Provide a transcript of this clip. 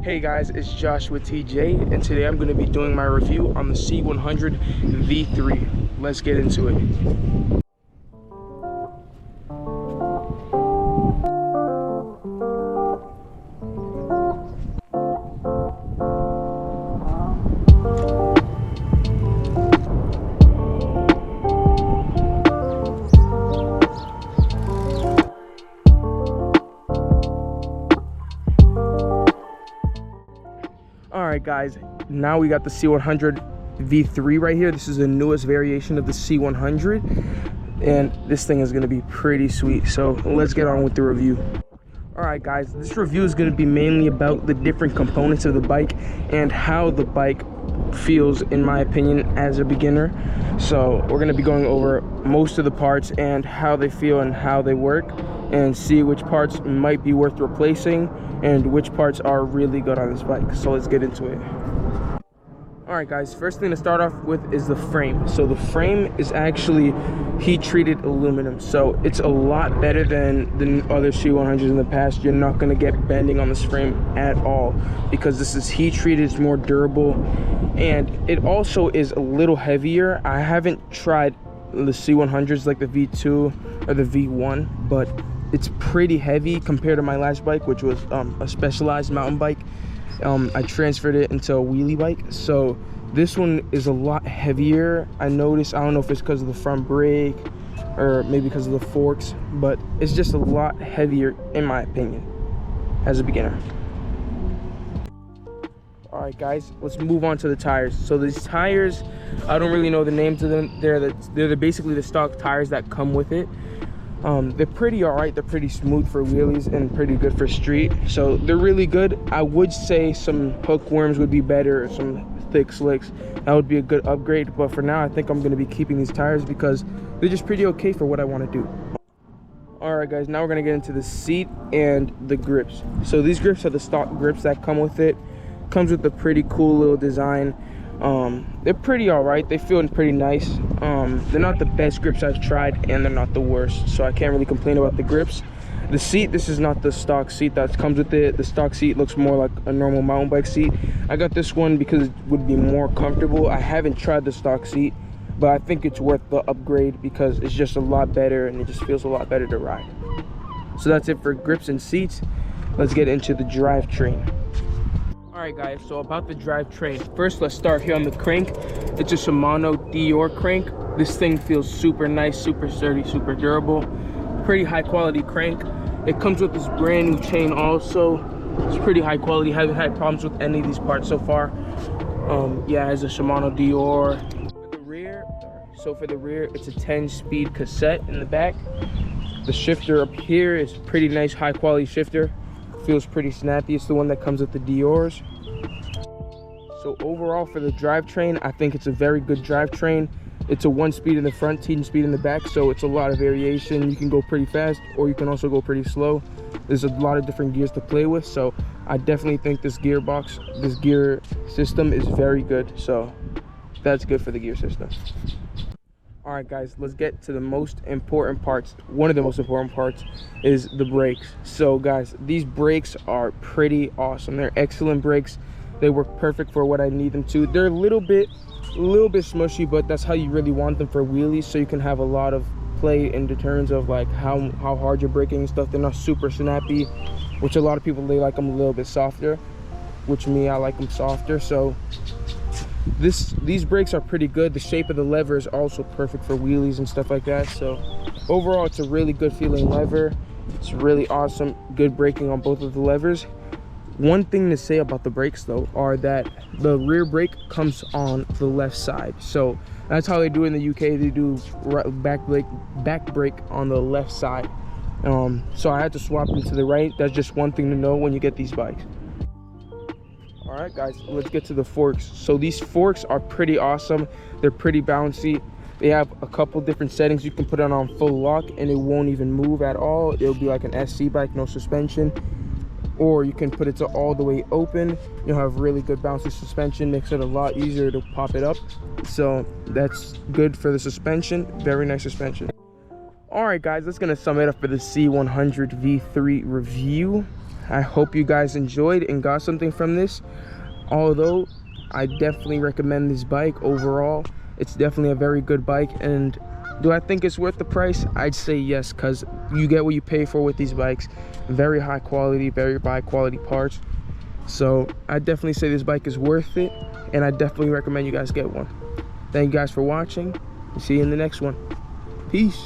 Hey guys, it's Josh with TJ, and today I'm going to be doing my review on the C100 V3. Let's get into it. Alright guys, now we got the C100 V3 right here. This is the newest variation of the C100, and this thing is going to be pretty sweet. So let's get on with the review. Alright guys, this review is going to be mainly about the different components of the bike and how the bike feels, in my opinion, as a beginner. So we're going to be going over most of the parts and how they feel and how they work, and see which parts might be worth replacing and which parts are really good on this bike. So let's get into it. Alright guys, first thing to start off with is the frame. So the frame is actually heat treated aluminum, so it's a lot better than the other C100s in the past. You're not going to get bending on this frame at all because this is heat treated. It's more durable, and it also is a little heavier. I haven't tried the C100s like the V2 or the V1, but it's pretty heavy compared to my last bike, which was a specialized mountain bike. I transferred it into a wheelie bike, so this one is a lot heavier. I noticed, I don't know if it's because of the front brake or maybe because of the forks, but it's just a lot heavier in my opinion as a beginner. Alright guys, let's move on to the tires. So these tires, I don't really know the names of them. They're basically the stock tires that come with it. They're pretty alright. They're pretty smooth for wheelies and pretty good for street, so they're really good. I would say some hookworms would be better, or some thick slicks. That would be a good upgrade, but for now I think I'm going to be keeping these tires because they're just pretty okay for what I want to do. Alright guys, now we're going to get into the seat and the grips. So these grips are the stock grips that come with it. Comes with a pretty cool little design. They're pretty alright. They feel pretty nice. They're not the best grips I've tried, and they're not the worst, so I can't really complain about the grips. The seat, this is not the stock seat that comes with it. The stock seat looks more like a normal mountain bike seat. I got this one because it would be more comfortable. I haven't tried the stock seat, but I think it's worth the upgrade because it's just a lot better and it just feels a lot better to ride. So that's it for grips and seats. Let's get into the drivetrain. Alright guys, so about the drivetrain. First, let's start here on the crank. It's a Shimano Dior crank. This thing feels super nice, super sturdy, super durable. Pretty high quality crank. It comes with this brand new chain also. It's pretty high quality. Haven't had problems with any of these parts so far. Yeah, it has a Shimano Dior. For the rear, it's a 10-speed cassette in the back. The shifter up here is pretty nice, high quality shifter. Feels pretty snappy. It's the one that comes with the Diors. So overall for the drivetrain, I think it's a very good drivetrain. It's a 1-speed in the front, 10-speed in the back, so it's a lot of variation. You can go pretty fast, or you can also go pretty slow. There's a lot of different gears to play with, so I definitely think this gear system is very good. So that's good for the gear system. Alright guys, let's get to the most important parts. One of the most important parts is the brakes. So guys, these brakes are pretty awesome. They're excellent brakes. They work perfect for what I need them to. They're a little bit smushy, but that's how you really want them for wheelies, so you can have a lot of play in the terms of like how hard you're braking and stuff. They're not super snappy, which a lot of people, they like them a little bit softer, which me, I like them softer. So these brakes are pretty good. The shape of the lever is also perfect for wheelies and stuff like that. So overall, it's a really good feeling lever. It's really awesome, good braking on both of the levers. One thing to say about the brakes though are that the rear brake comes on the left side. So that's how they do it in the UK. They do back brake on the left side. So I had to swap them to the right. That's just one thing to know when you get these bikes. Alright guys, let's get to the forks. So these forks are pretty awesome. They're pretty bouncy. They have a couple different settings. You can put it on full lock and it won't even move at all. It'll be like an SC bike, no suspension. Or you can put it to all the way open. You'll have really good bouncy suspension. Makes it a lot easier to pop it up. So that's good for the suspension. Very nice suspension. Alright guys, that's gonna sum it up for the C100 V3 review. I hope you guys enjoyed and got something from this. Although I definitely recommend this bike overall. It's definitely a very good bike. And do I think it's worth the price? I'd say yes, because you get what you pay for with these bikes. Very high quality, very high quality parts. So I definitely say this bike is worth it, and I definitely recommend you guys get one. Thank you guys for watching. See you in the next one. Peace.